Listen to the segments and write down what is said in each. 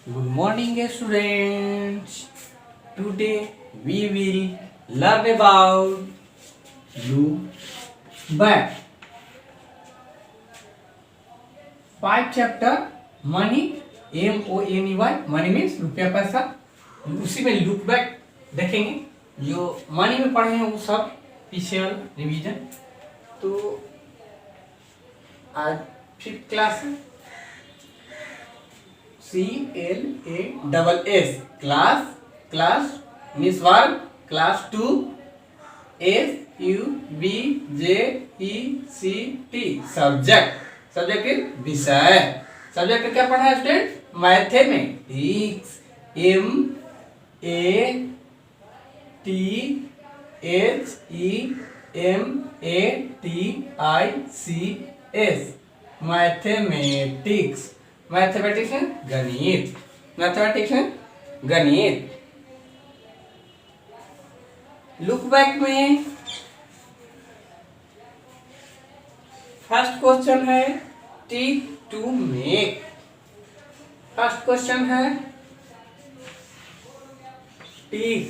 Good morning, students. Today we will learn about look back. 5 chapter money MONEY money means रुपया पैसा. उसी में look back देखेंगे जो मनी में पढ़े हैं वो सब पीछे रिवीजन. तो आज 5th क्लास है. CLASS class means verb. Class 2 SUBJECT subject विषय. सब्जेक्ट क्या पढ़ा है student? Mathematics. MATHEMATICS mathematics. Mathematics है गणित. मैथमेटिक्स है गणित. लुक बैक में फर्स्ट क्वेश्चन है tick to make. First question है tick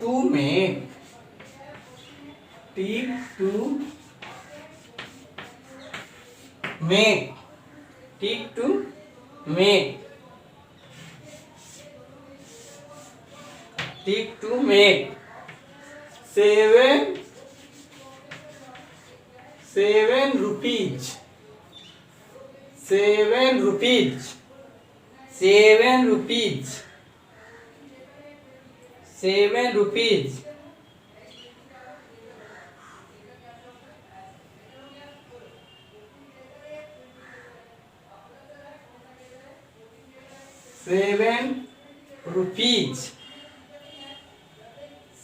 to make. Tick to make. Tick to make. Tick to make. 7 rupees. 7 rupees. 7 rupees. 7 rupees. Seven rupees.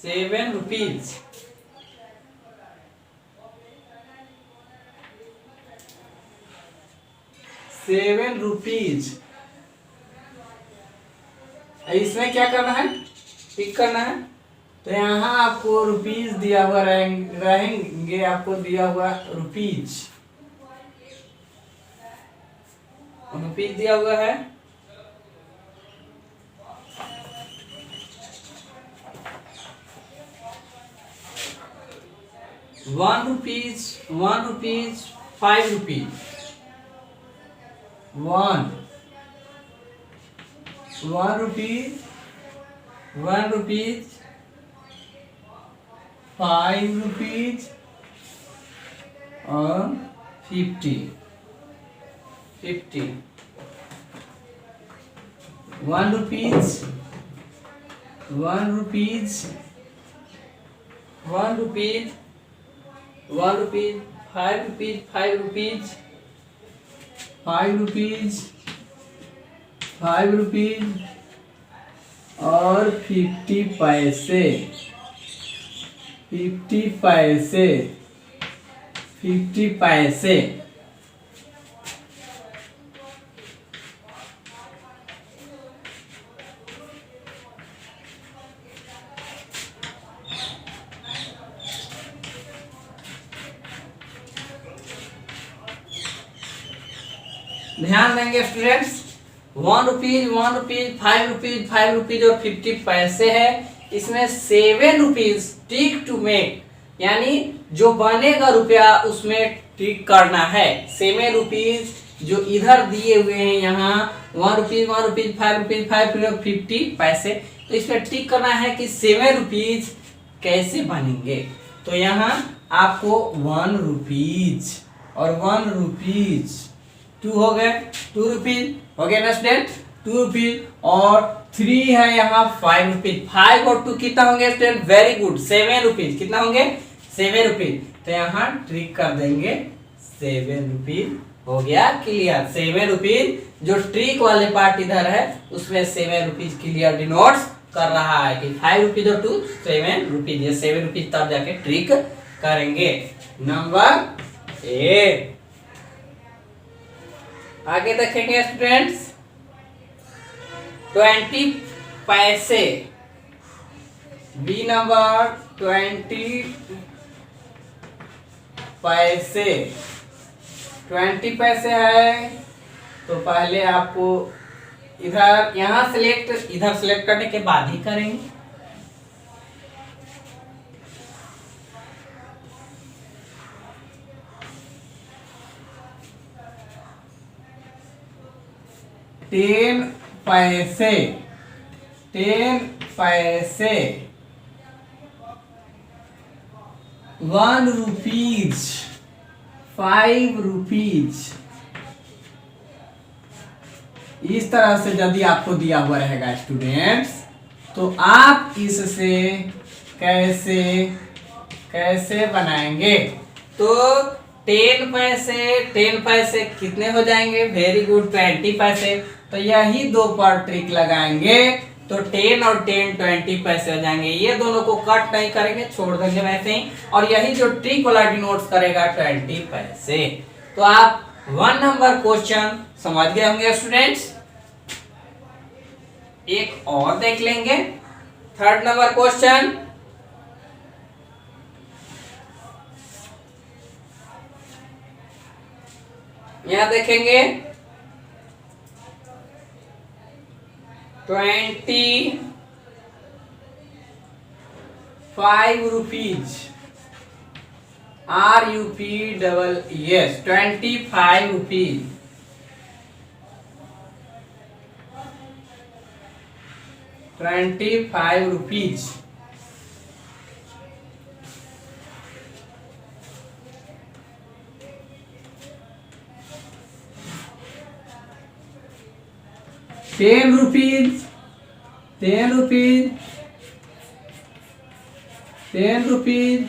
7 rupees. 7 rupees. इसमें क्या करना है? टिक करना है. तो यहाँ आपको रुपीज दिया हुआ रहेंगे. आपको दिया हुआ रुपीज दिया हुआ है. 1 rupees, 1 rupees, 5 rupees. 1 rupees, 1 rupees, 5 rupees और 50. 1 rupees, 1 rupees, 1 rupees, 1 rupees, 5 rupees, 5 rupees, 5 rupees, 5 rupees और 50 पैसे. 50 पैसे. 50 पैसे. ध्यान देंगे students. 1 rupees, 1 rupees, 5 rupees, 5 rupees और 50 पैसे है. इसमें 7 रुपीज टिक टू मेक यानी जो बनेगा रुपया उसमें टिक करना है. 7 रुपीज जो इधर दिए हुए हैं यहाँ 1 रुपीज, 1 रुपीज, 5 रुपीज, 5 रुपीज और 50 पैसे. तो इसमें टिक करना है कि 7 रुपीज कैसे बनेंगे. तो यहाँ आपको 1 रुपीज और 1 रुपीज 2 हो गए. 2 रुपीज हो गया ना स्टूडेंट. 2 रुपीज और 3 है यहाँ 5 रुपीज. 5 और 2 कितना होंगे स्टूडेंट? Very good. 7 रुपीज. कितना होंगे? 7 रुपीज. तो यहाँ ट्रिक कर देंगे. 7 रुपीज हो गया क्लियर. 7 रुपीज जो ट्रिक वाले पार्ट इधर है उसमें 7 रुपीज क्लियर डिनोट्स कर रहा है कि 5 रुपीज और 2 7 रुपीज. ये 7 रुपीज तब जाके ट्रिक करेंगे. नंबर 8 आगे देखेंगे स्टूडेंट्स. 20 पैसे. बी नंबर 20 पैसे. 20 पैसे है, तो पहले आपको इधर यहाँ सिलेक्ट, इधर सिलेक्ट करने के बाद ही करेंगे। टेन पैसे, 10 पैसे, 1 रुपीज, 5 रुपीज। इस तरह से यदि आपको दिया हुआ रहेगा स्टूडेंट्स, तो आप इससे कैसे कैसे बनाएंगे? तो 10 पैसे कितने हो जाएंगे? वेरी गुड, 20 पैसे। तो यही दो पर ट्रिक लगाएंगे तो 10 और 10 20 पैसे हो जाएंगे। ये दोनों को कट नहीं करेंगे, छोड़ देंगे वैसे ही। और यही जो ट्रिक वाला डिनोट्स करेगा 20 पैसे। तो आप 1 नंबर क्वेश्चन समझ गए होंगे स्टूडेंट्स। एक और देख लेंगे, 3rd नंबर क्वेश्चन। यहां देखेंगे 25 rupees, RUPEES, 25 rupees. 25 rupees. Ten rupees, 10 rupees, 10 rupees,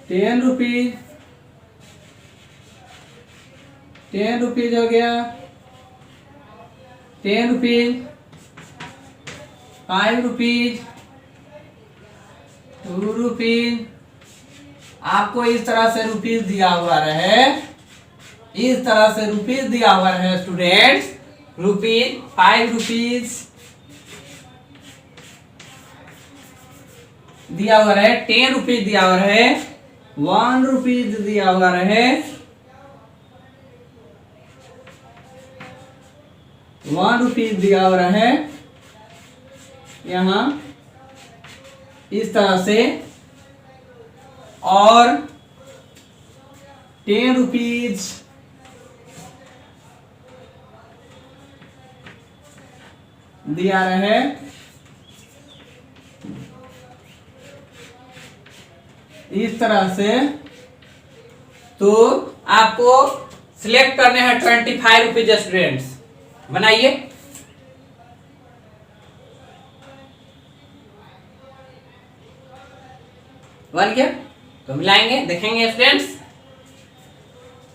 10 rupees, 10 rupees हो गया, 10 रुपीज, 5 रुपीज, 2 रुपीज। आपको इस तरह से रुपीज दिया हुआ रहे, इस तरह से रुपीज दिया हुआ रहे स्टूडेंट्स। रुपीज 5 रुपीज दिया हुआ रहे, 10 रुपीज दिया हुआ रहे, 1 रुपीज दिया हुआ रहे, 1 रुपीज दिया हुआ रहे। यहां इस तरह से, और 10 रुपीज दिया रहे, इस तरह से। तो आपको सिलेक्ट करने हैं 25 रुपीज स्टूडेंट्स। बनाइए। बन गया? तो मिलाएंगे, देखेंगे स्टूडेंट्स।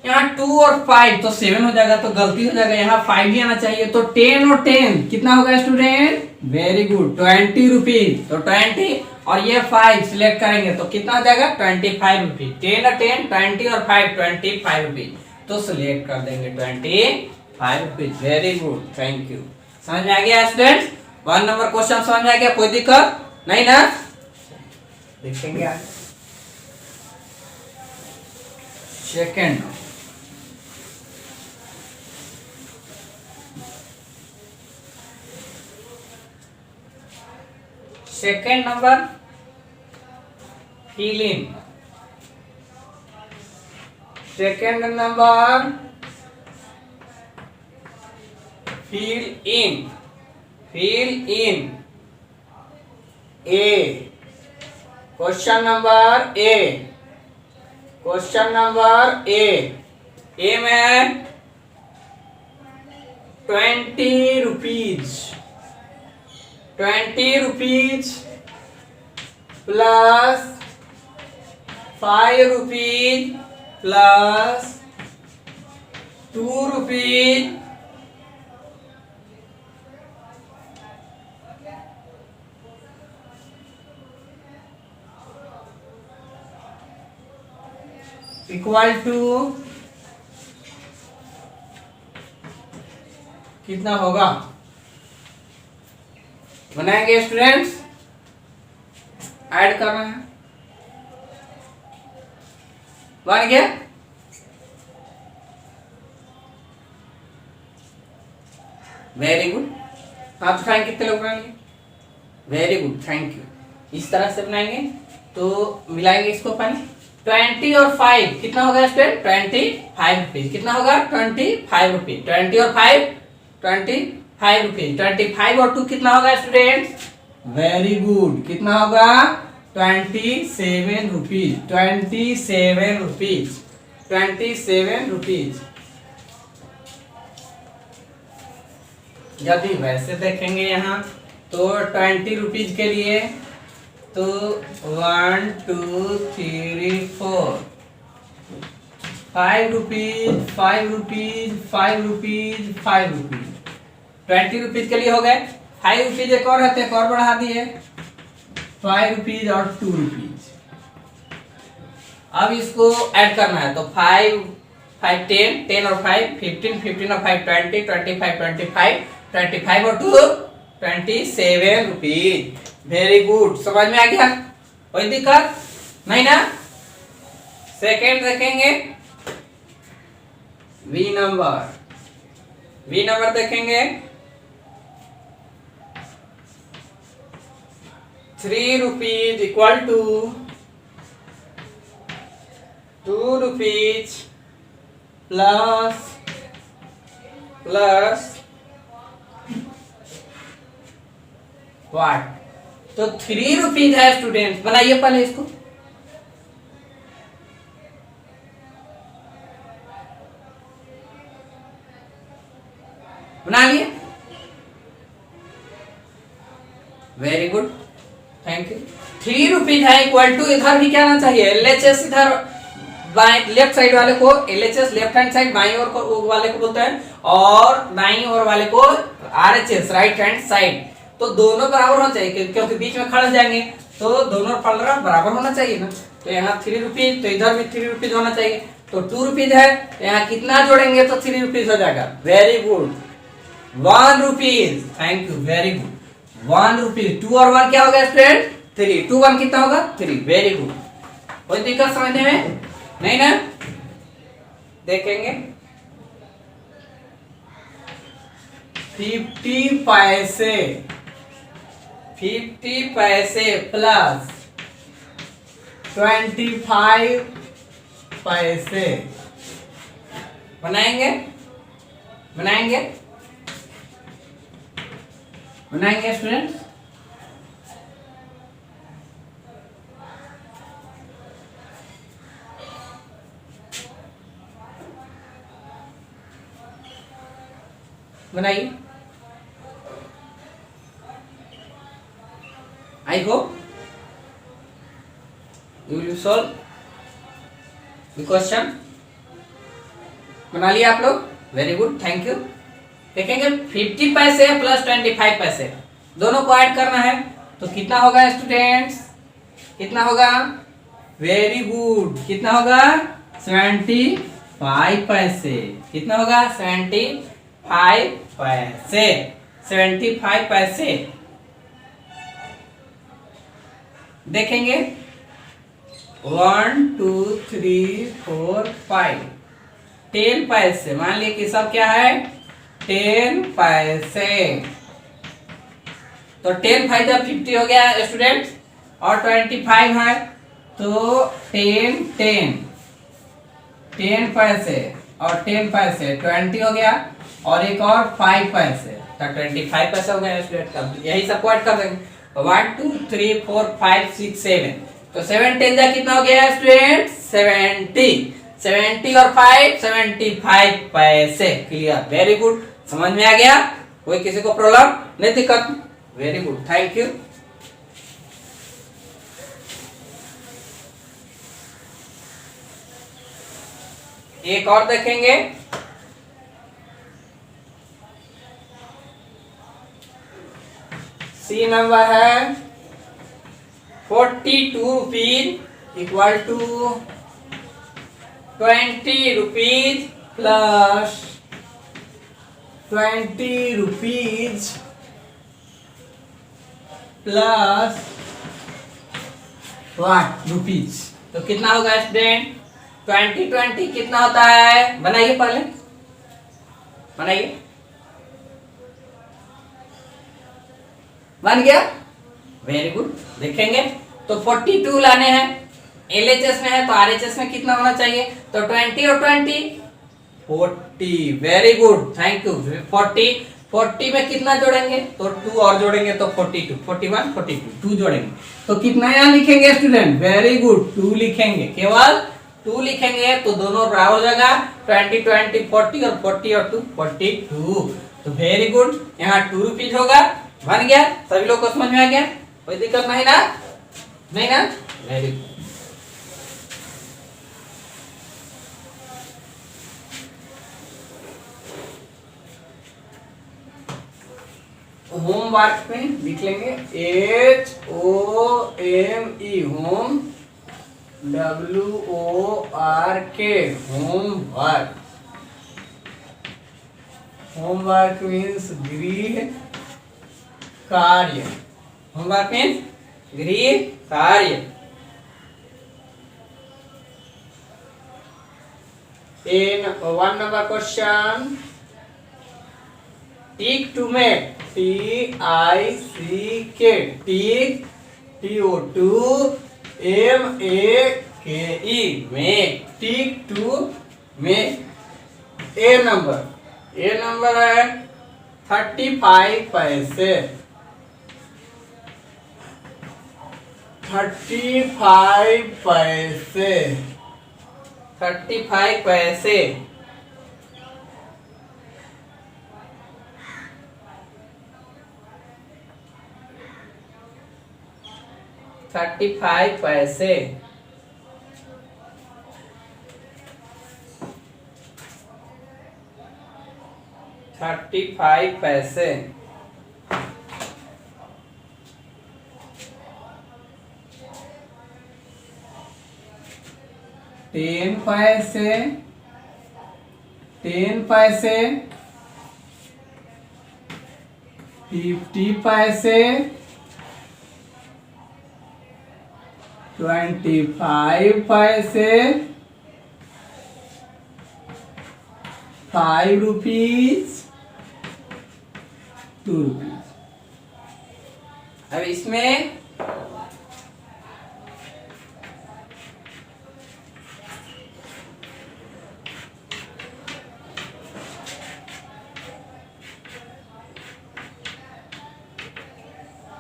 यहाँ 2 और 5 तो 7 हो जाएगा, तो गलती हो जाएगा, यहाँ 5 ही आना चाहिए। तो 10 और 10 कितना होगा स्टूडेंट? Very good, 20 rupees. तो 20 और ये 5 सिलेक्ट करेंगे तो कितना हो जाएगा? 25 रुपीज। 10 और 10, 20 और 5, 25 रुपीज। तो सिलेक्ट कर देंगे 25 rupees. Very good, thank you. समझ में आ गया स्टूडेंट्स? 1 नंबर क्वेश्चन समझ में आ गया? कोई दिक्कत नहीं ना? देखेंगे आगे। Second, second number, fill in। Second number, fill in। fill in A। Question number A। Question number A। A में 20 rupees, 20 rupees plus 5 rupees plus 2 rupees equal to कितना होगा? बनाएंगे स्टूडेंट्स, ऐड करना है। बन गया? Very good. हाथ उठाएंगे, कितने लोग बनाएंगे? Very good, thank you. इस तरह से बनाएंगे तो मिलाएंगे इसको अपन। 20 और 5 कितना होगा स्टूडेंट? 25 रुपीज। कितना होगा? 25 रुपीज। 20 और 5 25 रुपीज। 25 और 2 कितना होगा स्टूडेंट? वेरी गुड, कितना होगा? 27 रुपीज। 27 रुपीज। 27 रुपीज। यदि वैसे देखेंगे यहाँ तो 20 रुपीज के लिए तो 1 2 3 4 5 rupees, 5 rupees, 5 rupees, 5 rupees. 20 rupees के लिए हो गए। 5 रुपीज एक और रहते, एक और बढ़ा दिए 5 रुपीज और 2 रुपीज। अब इसको ऐड करना है तो 5 5 10, 10 और 5 15, 15 और 5 20, 25 25, 25 और 2 27 रुपीज। वेरी गुड, समझ में आ गया? कोई दिक्कत नहीं ना? सेकेंड देखेंगे, वी नंबर। वी नंबर देखेंगे 3 rupees equal to 2 rupees plus what? तो 3 रुपीज है स्टूडेंट। बनाइए पहले इसको। बना लिए? Very good, thank you. 3 rupees है इक्वल टू, इधर भी क्या आना चाहिए? LHS। इधर लेफ्ट साइड वाले को LHS, लेफ्ट हैंड साइड बाई ओर को वाले को बोलते हैं, और दाई ओर वाले को RHS, राइट हैंड साइड। तो दोनों बराबर होना चाहिए क्योंकि बीच में खड़े जाएंगे तो दोनों पलड़ा बराबर होना चाहिए ना। तो यहाँ 3 रुपीज, तो इधर भी 3 रुपीज होना चाहिए। तो 2 रुपीज है, यहाँ कितना जोड़ेंगे तो 3 रुपीज हो जाएगा। Very good, 1 rupees. Thank you, very good. 1 rupees. 2 और 1 क्या हो गया स्टूडेंट? 3। 2 1 कितना होगा? 3। Very good. कोई दिक्कत समझने में नहीं ना? देखेंगे 50 पैसे। 50 पैसे प्लस 25 पैसे। बनाएंगे? बनाएंगे? बनाएंगे स्टूडेंट्स? बनाइए। I hope you will solve the question. बना लिया आप लोग? Very good, thank you. देखेंगे 50 पैसे प्लस 25 पैसे, दोनों को ऐड करना है तो कितना होगा स्टूडेंट्स? कितना होगा? वेरी गुड, कितना होगा? 75 पैसे। कितना होगा? 75 पैसे। 75 पैसे। देखेंगे 1 2 3 4 5 10 पैसे। मान लीजिए कि सब क्या है? 10 पैसे। तो 10 5 जब 50 हो गया स्टूडेंट, और 25 है तो 10 10 10 पैसे और 10 पैसे 20 हो गया, और एक और 5 पैसे तो 25 पैसे हो गया स्टूडेंट का। यही सब ऐड कर देंगे। 1 2 3 4 5 6 7, तो 7 10 जा कितना हो गया स्टूडेंट? 70। 70 और 5 75 पैसे। क्लियर, वेरी गुड, समझ में आ गया? कोई किसी को प्रॉब्लम नहीं, दिक्कत? Very good, thank you. एक और देखेंगे, सी नंबर है 42 rupees equal to 20 rupees plus 20 rupees plus what? Rupees. तो कितना होगा स्टूडेंट? 20 20 कितना होता है? बनाइए पहले, बनाइए। बन गया, वेरी गुड। देखेंगे तो 42 लाने हैं, एलएचएस में है तो आरएचएस में कितना होना चाहिए, तो 20 और 20 40, वेरी गुड, थैंक यू। 40 में कितना जोड़ेंगे, तो 2 और जोड़ेंगे तो 42, 41 42 2 जोड़ेंगे तो कितना यहाँ लिखेंगे स्टूडेंट, वेरी गुड 2 लिखेंगे, केवल 2 लिखेंगे तो दोनों बराबर हो जाएगा, 20 20 40 और 40 और 2 42, तो वेरी गुड, यहाँ 2 रुपीज होगा। बन गया, सभी लोग को समझ में आ गया, कोई दिक्कत नहीं ना, नहीं ना, वेरी गुड। होमवर्क में लिख लेंगे HOME, home, WORK, homework. Homework means गृह कार्य, होमवर्क मीन्स गृह कार्य। In 1 number question, tick to make, TICK, tick, TOMAKE, make, tick to make। A number है 35 पैसे, 35 पैसे, 35 पैसे। $35 पैसे, $35 पैसे। 10 पैसे, 10 पैसे, 50 पैसे, 25 पैसे, 5 रुपीज, 2 रुपीज। अब इसमें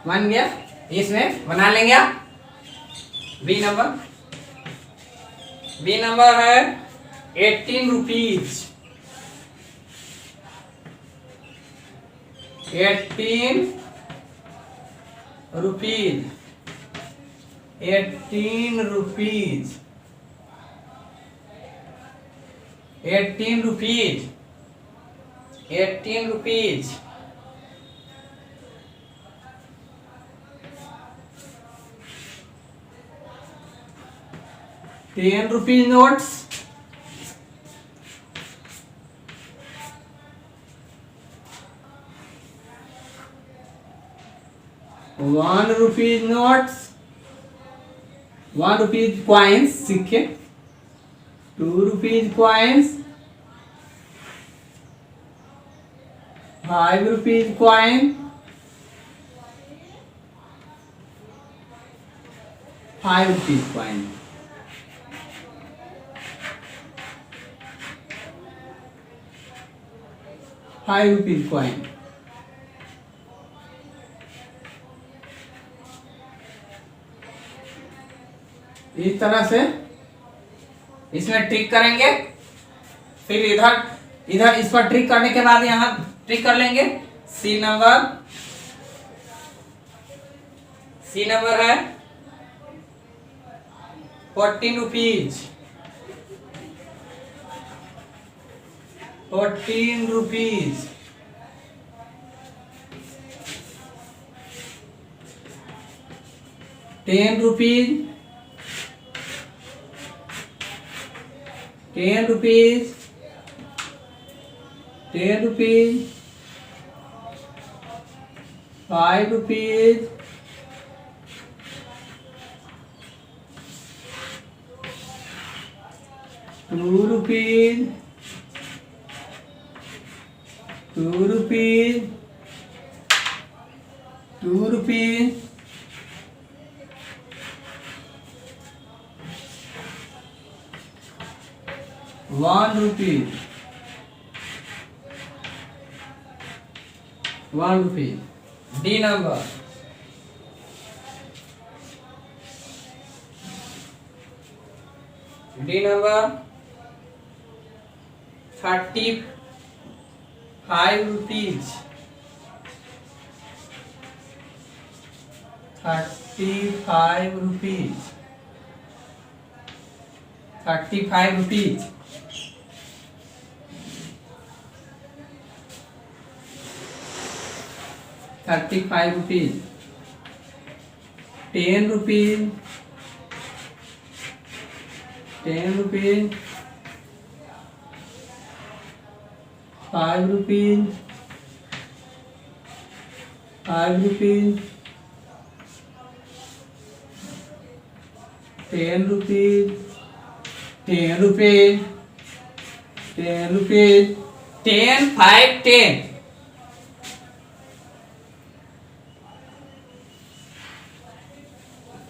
बन गया, इसमें बना लेंगे आप। बी नंबर है 18 rupees, 18 rupees, 18 rupees, 18 rupees, 18 rupees. 10 rupees notes, 1 rupees notes, 1 rupees coins सिक्के, 2 rupees coins, 5 rupees coin, 5 rupees coin, 5 rupees coin. इस तरह से इसमें ट्रिक करेंगे, फिर इधर इस पर ट्रिक करने के बाद यहाँ ट्रिक कर लेंगे। सी नंबर है 14 rupees, 14 rupees, 10 rupees, 10 rupees, 10 rupees, 5 rupees, 2 rupees, 2 rupees, ₹2, ₹1, ₹1. D number. D number 35 rupees. 35 rupees. 35 rupees. 35 rupees. 10 rupees. 10 rupees. 5 rupees. 5 rupees. 10 rupees. 10 rupees. 10 rupees. 10, 5, 10.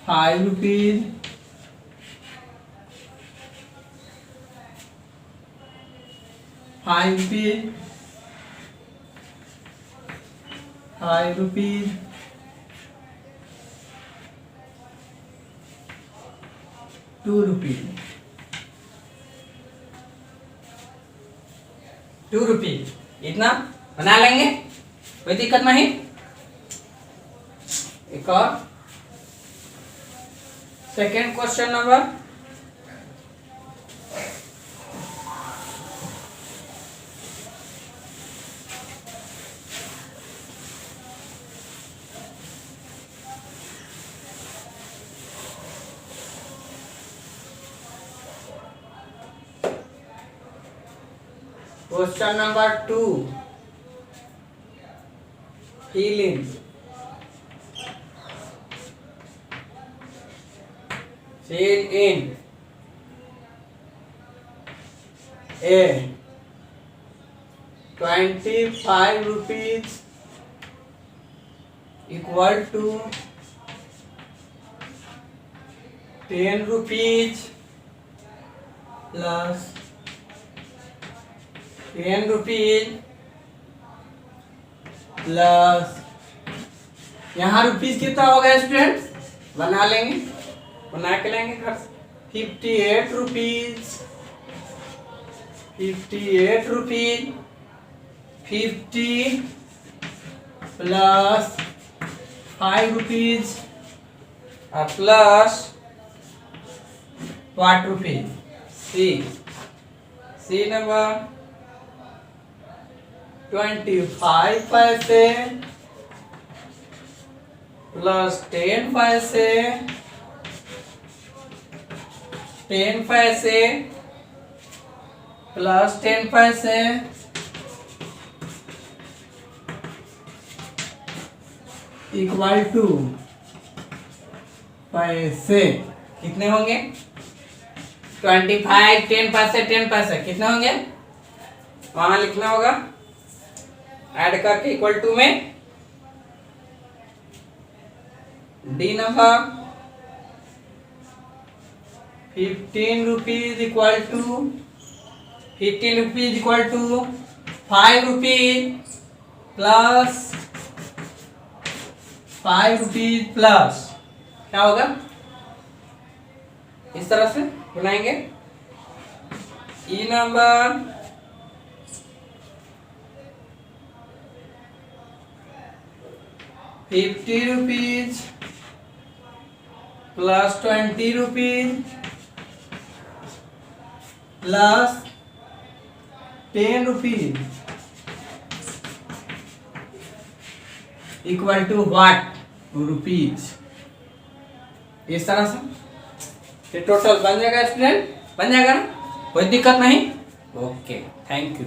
5 rupees. 5 rupees. 5 rupees. 2 rupees. 2 rupees. इतना बना लेंगे, कोई दिक्कत नहीं। एक और second question number Question number 2. Fill in. Fill in. A. 25 rupees equal to 10 rupees plus 10 rupees plus यहाँ rupees कितना होगा स्टूडेंट, बना लेंगे, बना के लेंगे घर से। 58 rupees 50 plus 5 rupees plus what rupees. C number 25 पैसे प्लस 10 पैसे 10 पैसे प्लस 10 पैसे इक्वल टू पैसे कितने होंगे? 25 10 पैसे 10 पैसे कितने होंगे वहां लिखना होगा, ऐड करके इक्वल टू में। D number 15 rupees equal to 5 rupees plus 5 rupees plus क्या होगा, इस तरह से बनाएंगे। E number 50 rupees plus 20 rupees plus 10 rupees equal to what, rupees. इस तरह से ये टोटल बन जाएगा स्टूडेंट, बन जाएगा ना, कोई दिक्कत नहीं। Okay, thank you.